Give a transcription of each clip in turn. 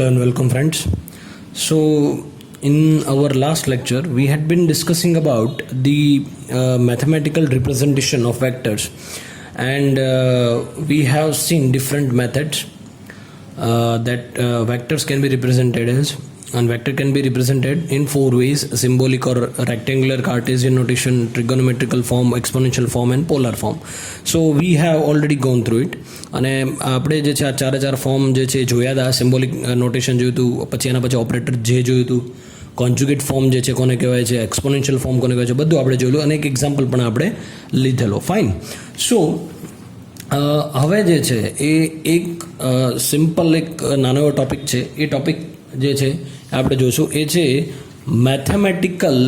Hello and welcome, friends. So, in our last lecture, we had been discussing about the mathematical representation of vectors, and we have seen different methods that vectors can be represented as. And vector can be represented in four ways: symbolic or rectangular, Cartesian notation, trigonometrical form, exponential form and polar form. So we have already gone through it. અને આપણે જે છે આ ચાર form જે છે જોયા હતા. સિમ્બોલિક નોટેશન જોયું હતું, પછી એના પછી ઓપરેટર જે જોયું હતું, કોન્જ્યુગેટ ફોર્મ જે છે કોને કહેવાય છે, એક્સપોનેન્શિયલ ફોર્મ કોને કહેવાય છે, બધું આપણે જોયું અને એક એક્ઝામ્પલ પણ આપણે લીધેલો. ફાઇન. સો હવે જે છે એ એક સિમ્પલ એક નાનો એવો ટોપિક છે. એ ટોપિક જે છે આપણે જોઈશું એ છે મેથેમેટિકલ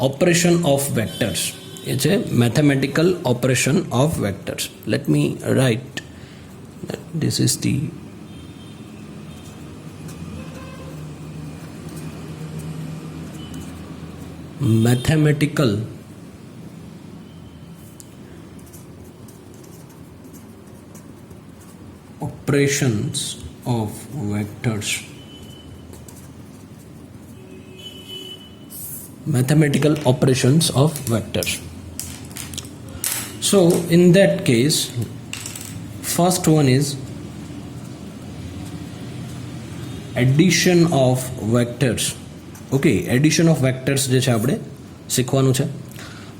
ઓપરેશન ઓફ વેક્ટર્સ. એ છે mathematical operation of vectors. Let me write this is the mathematical operations of vectors. Mathematical operations of vectors. So in that case, first one is addition of vectors. Okay, addition of vectors જે છે આપણે શીખવાનું છે,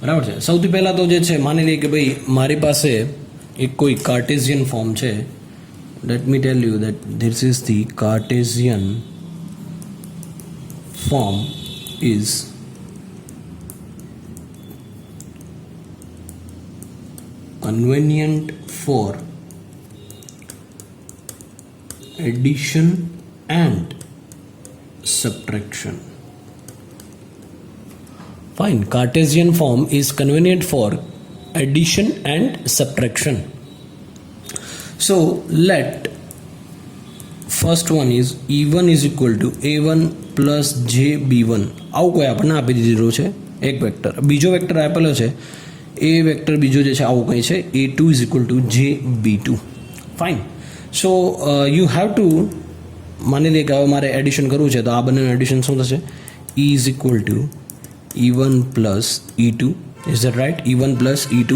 બરાબર છે. સૌથી પહેલાં તો જે છે માની લઈએ કે ભાઈ મારી પાસે એક કોઈ કાર્ટેઝિયન ફોર્મ છે. Let me tell you that this is the Cartesian form is convenient for addition and subtraction. Fine. Cartesian form is convenient for addition and subtraction. So let first one is E1 is equal to A1 plus JB1. આવું કોઈ આપણને આપી દીધેલું છે એક vector. બીજો vector આપેલો છે એ વેક્ટર બીજો જે છે આવું કંઈ છે A2 is equal to JB2. Fine. So you have to માની લઈએ કે હવે મારે એડિશન કરવું છે તો આ બંનેનું એડિશન શું થશે? E is equal to E1 plus E2. Is that right? E1 plus E2.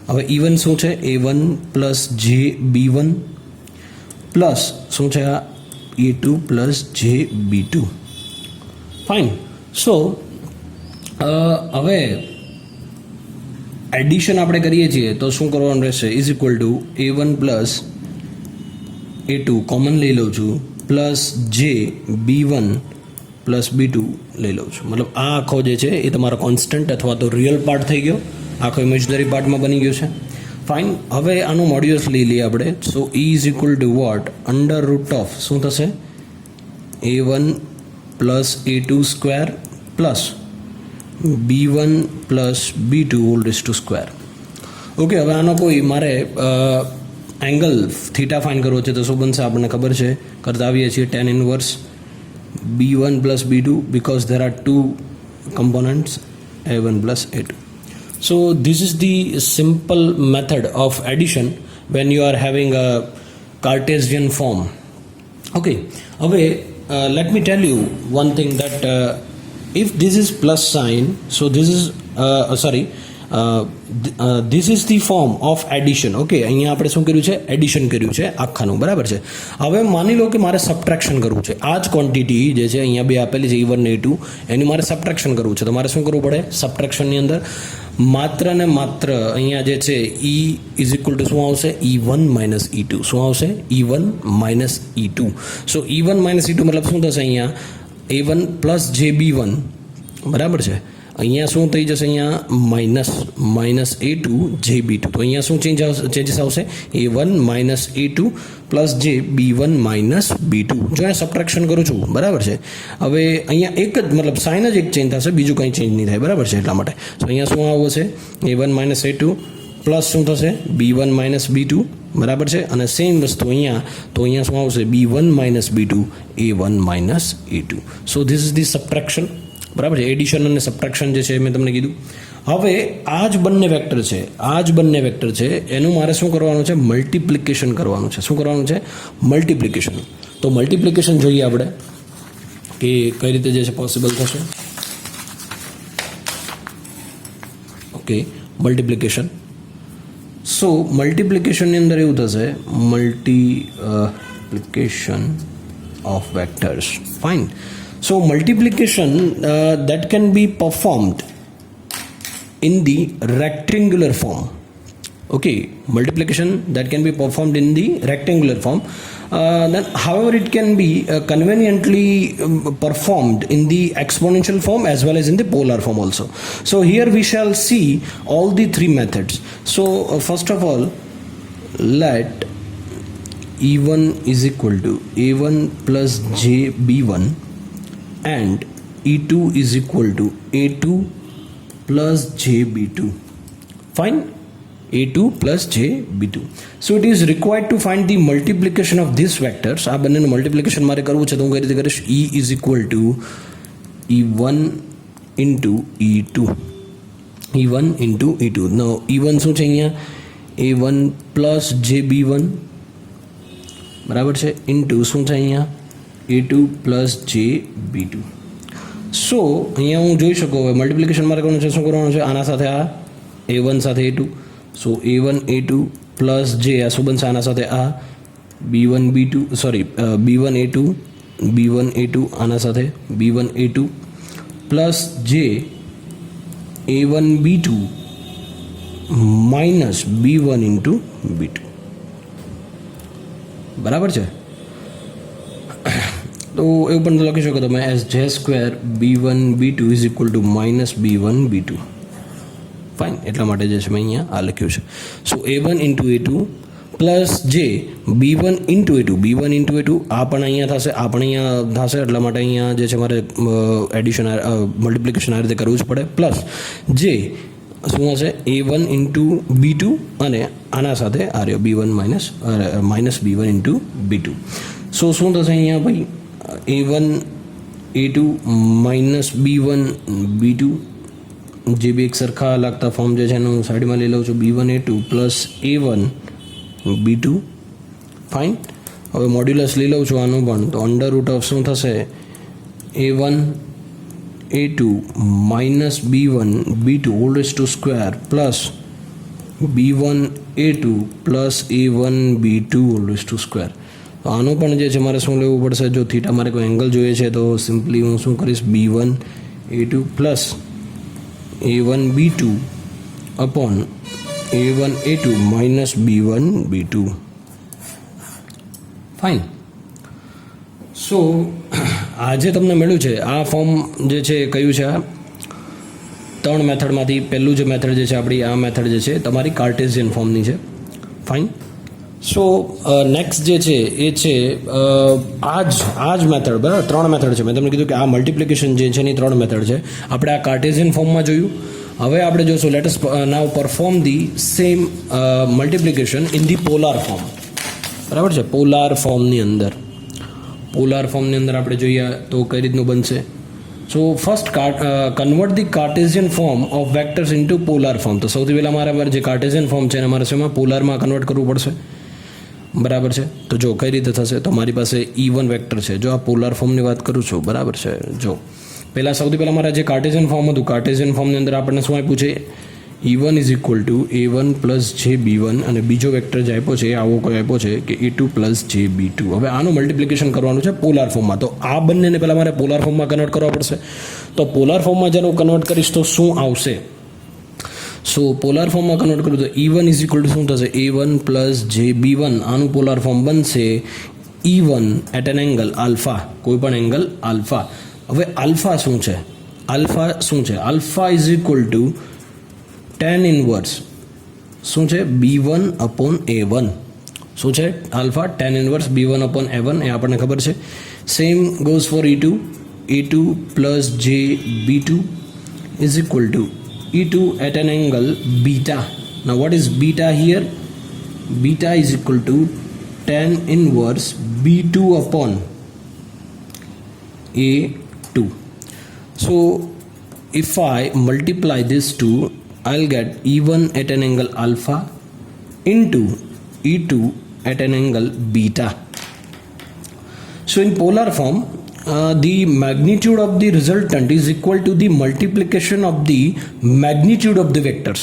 હવે E1 શું છે? A1 plus JB1 પ્લસ શું છે આ A2 plus JB2. ફાઇન. સો હવે એડિશન આપણે કરીએ છીએ તો શું કરવાનું રહેશે? Is equal two A1 plus A2 common લઈ લઉં છું પ્લસ JB1 પ્લસ B2 લઈ લઉં છું. મતલબ આ આખો જે છે એ તમારો કોન્સ્ટન્ટ અથવા તો રિયલ પાર્ટ થઈ ગયો, આખો ઇમેજનરી પાર્ટમાં બની ગયો છે. ફાઇન. હવે આનું મોડ્યુલસ લઈ લઈએ આપણે. So E is equal to what? Under root of શું થશે? A1 plus A2 square plus B1 plus B2 whole raise to square. Okay, હવે આનો કોઈ મારે એંગલ થીટા ફાઇન કરવો છે તો શું બનશે? આપણને ખબર છે, કરતા આવીએ છીએ tan inverse B1 plus B2 because there are two components A1 plus A2. So this is the simple method of addition when you are having a Cartesian form. Okay, હવે let me tell you one thing that if this is plus sign, so this is this is the form of addition. Okay, અહીંયા આપણે શું કર્યું છે? Addition કર્યું છે આખાનું, બરાબર છે. હવે માની લો કે મારે સબટ્રેક્શન કરવું છે. આ જ ક્વોન્ટિટી જે છે અહીંયા બે આપેલી છે E1 ને E2, એની મારે સબટ્રેક્શન કરવું છે. તો મારે શું કરવું પડે? સબટ્રેક્શનની અંદર માત્ર ને માત્ર અહીંયા જે છે E ઇઝ ઇક્વલ ટુ શું આવશે? E1 minus E2. શું આવશે? E1 minus E2. સો E1 માઇનસ E2 મતલબ શું થશે? અહીંયા A1 પ્લસ JB1, બરાબર છે. અહીંયા શું થઈ જશે? અહીંયા માઇનસ A2 JB2. તો અહીંયા શું ચેન્જીસ આવશે? A1 minus A2 plus JB1 minus B2. જો અહીંયા સબટ્રેક્શન કરું છું, બરાબર છે. હવે અહીંયા એક જ મતલબ સાઇન જ એક ચેન્જ થશે, બીજું કંઈ ચેન્જ નહીં થાય, બરાબર છે. એટલા માટે તો અહીંયા શું આવશે? A1 માઇનસ A2 પ્લસ શું થશે? B1 માઇનસ B2, બરાબર છે. અને સેમ વસ્તુ અહીંયા, તો અહીંયા શું આવશે? B1 minus B2 A1 minus A2. So this is the subtraction, બરાબર છે. એડિશન અને સબટ્રેક્શન જે છે મેં તમને કીધું. હવે આ જ બંને વેક્ટર છે એનું મારે શું કરવાનું છે? મલ્ટિપ્લિકેશન કરવાનું છે. શું કરવાનું છે? મલ્ટિપ્લિકેશન. તો મલ્ટિપ્લિકેશન જોઈએ આપણે કે કઈ રીતે જે છે પોસિબલ થશે. Okay, multiplication. સો મલ્ટિપ્લિકેશનની અંદર એવું થશે, multiplication of vectors. Fine. So multiplication that can be performed in the rectangular form. Okay, multiplication that can be performed in the rectangular form. Then however it can be conveniently performed in the exponential form as well as in the polar form also. So here we shall see all the three methods. So first of all, let E1 is equal to A1 plus JB1 and E2 is equal to A2 plus JB2. Fine. A2 plus JB2. So it is required to find the multiplication of these vectors. આ બંનેનું multiplication મારે કરવું છે તો હું કઈ રીતે કરીશ? E is equal to E1 into E2. E1 into E2. Now E1 શું છે અહીંયા? A1 plus JB1 બરાબર છે ઇન્ટુ શું છે અહીંયા? A2 plus JB2. સો અહીંયા હું જોઈ શકું હવે મલ્ટિપ્લિકેશન મારે કરવાનું છે. શું કરવાનું છે? આના સાથે આ A1 સાથે A2. સો A1 A2 પ્લસ જે આ શું બનશે? આના સાથે આ B1 B2 B1 A2 B1 A2 આના સાથે B1 A2 પ્લસ જે A1 B2 minus B1 into B2. બરાબર છે? તો એવું પણ લખી શકો તમે એઝ જે square B1 B2 is equal two minus B1 B2. Fine. એટલા માટે જે છે મેં અહીંયા આ લખ્યું છે. સો A1 ઇન્ટુ A2 પ્લસ જે B1 into A2 B1 into A2 આ પણ અહીંયા થશે, આ પણ અહીંયા થશે. એટલા માટે અહીંયા જે છે મારે એડિશન મલ્ટિપ્લિકેશન આ રીતે કરવું જ પડે. પ્લસ જે શું હશે? A1 ઇન્ટુ B2 અને આના સાથે આ રહ્યો B1 minus B1 into B2. સો શું થશે અહીંયા ભાઈ? A1 A2 minus B1 B2 જે બી એક સરખા લાગતા ફોર્મ જે છે એનું સાઈડમાં લઈ લઉં છું. B1 A2 plus A1 B2. Fine. હવે મોડ્યુલસ લઈ લઉં છું આનું પણ, તો અંડર રૂટ ઓફ શું થશે? A1 A2 minus B1 B2 whole raise to square plus B1 A2 plus A1 B2 whole raise to square. તો આનું પણ જે છે મારે શું લેવું પડશે? જો થીટા મારે કોઈ એંગલ જોઈએ છે તો સિમ્પલી હું શું કરીશ? B1 A2 plus A1 B2 upon A1 A2 minus B1 B2. Fine. So આજે તમને મળ્યું છે આ ફોર્મ જે છે કયું છે? આ ત્રણ મેથડમાંથી પહેલું જે મેથડ જે છે આપણી આ મેથડ જે છે તમારી કાર્ટેશિયન ફોર્મની છે. ફાઇન. સો નેક્સ્ટ જે છે એ છે આ જ મેથડ. બરાબર, ત્રણ મેથડ છે. મેં તમને કીધું કે આ મલ્ટિપ્લિકેશન જે છે એની ત્રણ મેથડ છે. આપણે આ કાર્ટેશિયન ફોર્મમાં જોયું. હવે આપણે જોશું let us now perform the same multiplication in the polar form. બરાબર છે? પોલાર ફોર્મની અંદર આપણે જોઈએ તો કઈ રીતનું બનશે. So first convert the Cartesian form of vectors into polar form. તો સૌથી પહેલાં મારે જે કાર્ટેશિયન ફોર્મ છે એને મારે શેમાં? પોલારમાં કન્વર્ટ કરવું પડશે. બરાબર છે? તો જો કઈ રીતે થશે? તો મારી પાસે E1 વેક્ટર છે. જો આ પોલાર ફોર્મની વાત કરું છું. બરાબર છે? જો સૌથી પહેલાં મારા જે કાર્ટેશિયન ફોર્મ હતું, કાર્ટેશિયન ફોર્મની અંદર આપણને શું આપ્યું છે? E1 is equal two A1 plus JB1 અને બીજો વેક્ટર જે આપ્યો છે આવો કોઈ આપ્યો છે કે A2 પ્લસ JB2. હવે આનું મલ્ટિપ્લિકેશન કરવાનું છે પોલાર ફોર્મમાં. તો આ બંનેને પહેલાં મારે પોલાર ફોર્મમાં કન્વર્ટ કરવા પડશે. તો પોલાર ફોર્મમાં જ્યારે હું કન્વર્ટ કરીશ તો શું આવશે? સો પોલાર ફોર્મમાં કન્વર્ટ કરું તો E1 ઇઝ ઇક્વલ ટુ શું થશે? A1 plus JB1. આનું પોલાર ફોર્મ બનશે E1 at an angle alpha, કોઈ પણ એંગલ આલ્ફા. હવે આલ્ફા શું છે? Alpha is equal to tan inverse શું છે? B1 upon A1. શું છે alpha? tan inverse B1 upon A1 એ આપણને ખબર છે. Same goes for A2 plus JB2 is equal to E2 at an angle beta. Now what is beta here? Beta is equal to tan inverse B2 upon A2. So if I multiply this two, I'll get E1 at an angle alpha into E2 at an angle beta. So in polar form, the magnitude of the resultant is equal to the multiplication of the magnitude of the vectors.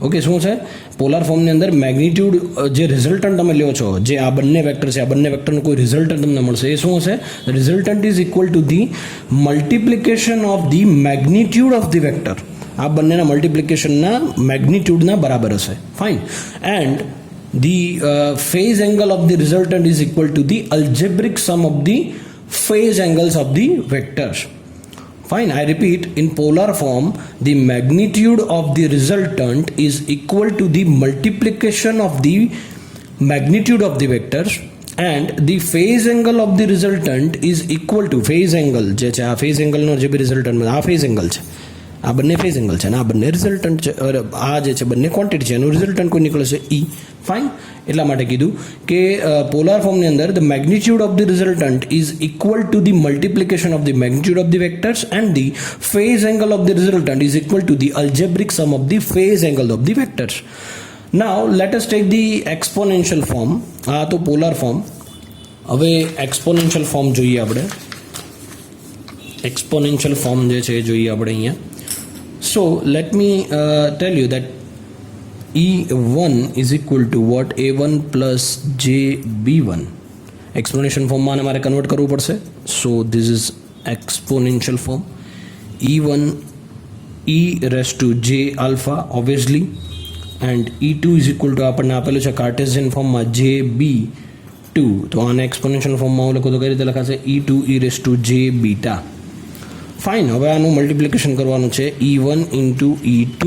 Okay, શું છે polar ફોર્મની અંદર magnitude જે resultant તમે લ્યો છો, જે આ બંને વેક્ટર છે, આ બંને વેક્ટરનું કોઈ રિઝલ્ટન્ટ તમને મળશે, એ શું હશે? Resultant is equal to the multiplication of the magnitude of the vector. આ બંનેના મલ્ટિપ્લિકેશનના મેગ્નિટ્યુડના બરાબર હશે. Fine. And the phase angle of the resultant is equal to the algebraic sum of the phase angles of the vectors. Fine, I repeat, in polar form the magnitude of the resultant is equal to the multiplication of the magnitude of the vectors, and the phase angle of the resultant is equal to phase angle જે છે, આ phase angle નો જે બી resultant, આ phase angle છે, આ બંને phase angle છે, અને આ બંને રિઝલ્ટન્ટ છે, આ જે છે બંને ક્વોન્ટિટી છે, એનું રિઝલ્ટન્ટ કોઈ નીકળશે ઈ. ફાઇન. એટલા માટે કીધું કે પોલાર ફોર્મની અંદર the magnitude of the resultant is equal to the multiplication of the magnitude of the vectors and the phase angle of the resultant is equal to the algebraic sum of the phase angle of the vectors. Now let us take the exponential form. આ તો polar form. હવે exponential form જોઈએ આપણે. Exponential form જે છે એ જોઈએ આપણે અહીંયા. So let me tell you that E1 is equal to what? A1 plus JB1. Exponential form માં મારે કન્વર્ટ કરવું પડશે. So this is exponential form. E1 e raised to j alpha obviously, and E2 is equal to આપણને આપેલું છે Cartesian ફોર્મમાં JB2. તો આને એક્સપોનેન્શિયલ ફોર્મમાં હું લખું તો કઈ રીતે લખાશે? E2 e raised to j beta. Fine. હવે આનું મલ્ટિપ્લિકેશન કરવાનું છે E1 into E2.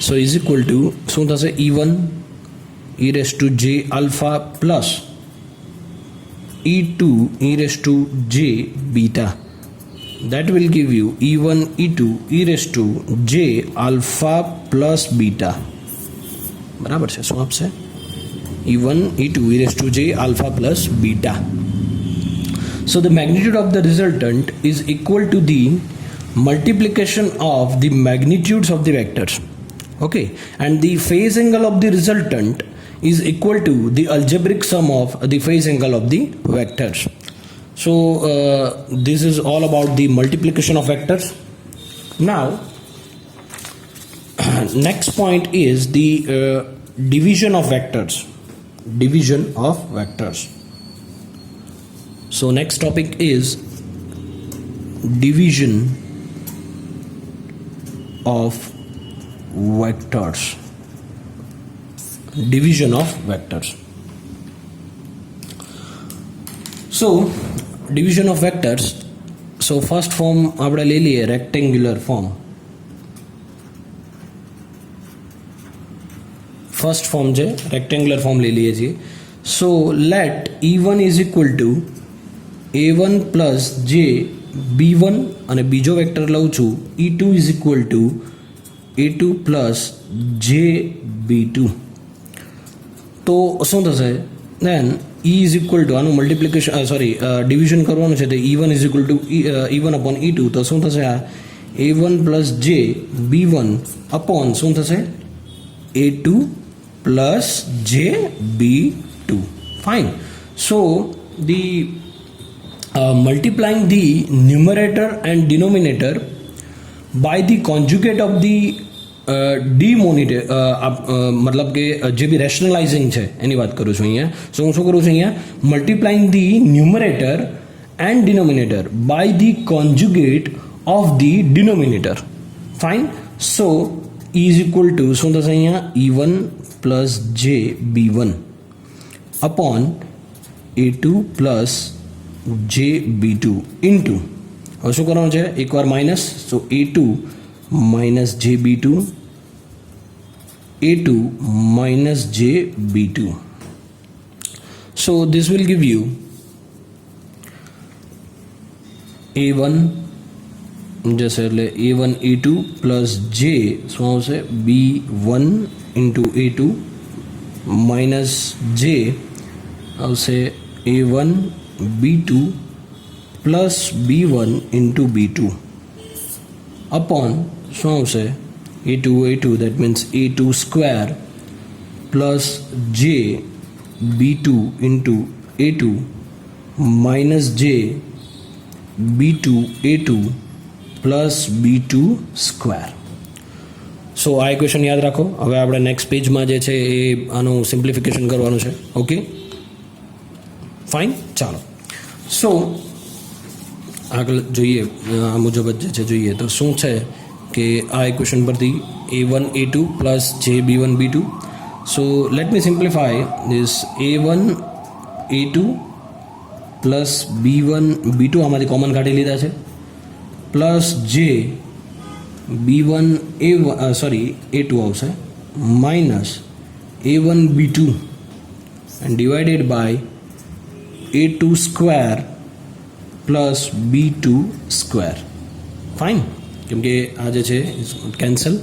So is equal to શું થશે? E1 e રેસ ટુ જે alpha plus E2 e raise to જે beta. that will give you E1 E2 e raised to j alpha plus beta. બરાબર છે. શું આપશે? E1 E2 e raised to j alpha plus beta. So the magnitude of the resultant is equal to the multiplication of the magnitudes of the vectors. Okay, and the phase angle of the resultant is equal to the algebraic sum of the phase angle of the vectors. So this is all about the multiplication of vectors. Now next point is the division of vectors. Division of vectors. So next topic is division of vectors. Division of vectors. So division of vectors. So first form આપણે લઈ લઈએ rectangular form. First form છે rectangular form લઈ લઈએ છીએ. So let E1 is equal to A1 plus j B1 અને બીજો vector લઉં છું E2 is equal to A2 plus j B2. તો શું થશે? then E is equal to આનું મલ્ટિપ્લિકેશન ડિવિઝન કરવાનું છે તો E1 is equal to E1 upon E2. તો શું થશે? આ A1 plus j B1 upon શું થશે? A2 plus j B2. Fine. So the multiplying the numerator and denominator by the conjugate of the demonator मतलब કે જે બી રેશનલાઇઝિંગ છે એની વાત કરું છું અહીંયા. સો હું શું કરું છું અહીંયા? Multiplying the numerator and denominator by the conjugate of the denominator. Fine. So is equal to શું થશે અહીંયા? E1 પ્લસ જે B1 અપોન A2 પ્લસ જે B2 ઇન્ટુ હવે શું કરવાનું છે? એકવાર minus. So A2 minus JB2, A2 minus JB2. So this will give you A1 जैसे A1 A2 plus J so આવશે B1 into A2 minus J આવશે A1 B2 plus B1 into B2 upon શું આવશે? A2 A2 that means A2 square plus J B2 into A2 minus જે b2 a2 plus b2 square. સો આ equation યાદ રાખો. હવે આપણે નેક્સ્ટ પેજમાં જે છે એ આનું સિમ્પ્લિફિકેશન કરવાનું છે. Okay, fine. ચાલો, સો આગળ જોઈએ. આ મુજબ જ જે છે જોઈએ તો શું છે કે આ ઇક્વેશન પરથી a1 a2 પ્લસ જે b1 b2. So let me simplify this a1 a2 plus b1 b2 આમાંથી કોમન કાઢી લીધા છે, પ્લસ જે b1 a2 આવશે minus a1 b2 and divided by a2 square plus b2 square. Fine, કેમ કે આ જે છે કેન્સલ,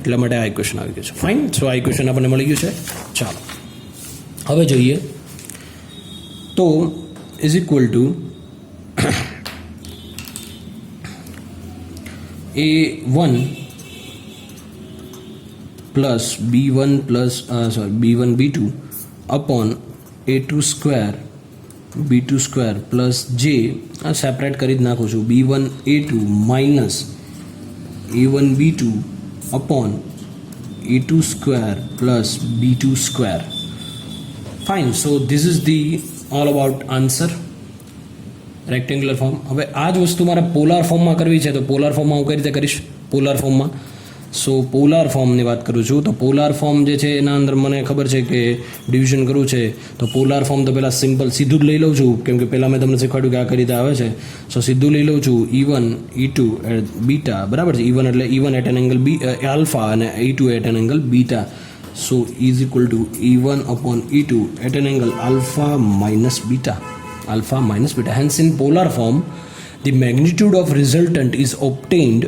એટલા માટે આ ઇક્વેશન આવી ગયું છે. ફાઇન, સો આ ઇક્વેશન આપણને મળી ગયું છે. ચાલો હવે જોઈએ તો is equal two a1 plus b1 plus b1 b2 upon a2 square b2 square plus જે આ સેપરેટ કરી જ નાખું છું b1 a2 minus a1 b2 upon a2 square plus b2 square. Fine, so this is the all about answer, rectangular form. હવે આ જ વસ્તુ મારે પોલાર ફોર્મમાં કરવી છે તો પોલાર ફોર્મમાં હું કઈ રીતે કરીશ? પોલાર ફોર્મમાં સો પોલાર ફોર્મની વાત કરું છું તો પોલાર ફોર્મ જે છે એના અંદર મને ખબર છે કે ડિવિઝન કરવું છે તો પોલાર ફોર્મ તો પહેલાં સિમ્પલ સીધું જ લઈ લઉં છું, કેમ કે પહેલાં મેં તમને શીખવાડ્યું કે આ કઈ રીતે આવે છે. સો સીધું લઈ લઉં છું E1 E2 બીટા, બરાબર છે. E1 એટલે E1 at an angle alpha અને E2 at an angle beta. So is equal to E1 upon E2 at an angle alpha minus beta. Alpha minus beta. Hence, in polar form, the magnitude of resultant is obtained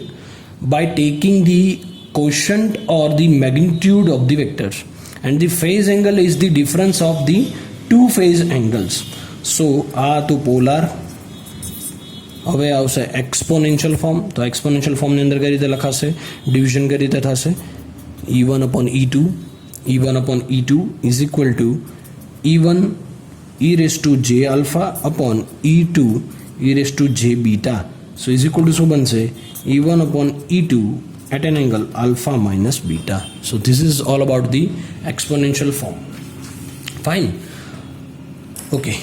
by taking the quotient or the magnitude of the vectors, and the phase angle is the difference of the two phase angles. So, to polar. હવે આવશે exponential form. તો exponential ફોર્મની અંદર કઈ રીતે લખાશે? Division કઈ રીતે થશે? E1 upon E2 is equal to E1 e raised to j alpha upon e2 e raised to j beta. So is equal to શું બનશે? E1 upon E2 at an angle alpha minus beta. So this is all about the exponential form. Fine. Okay.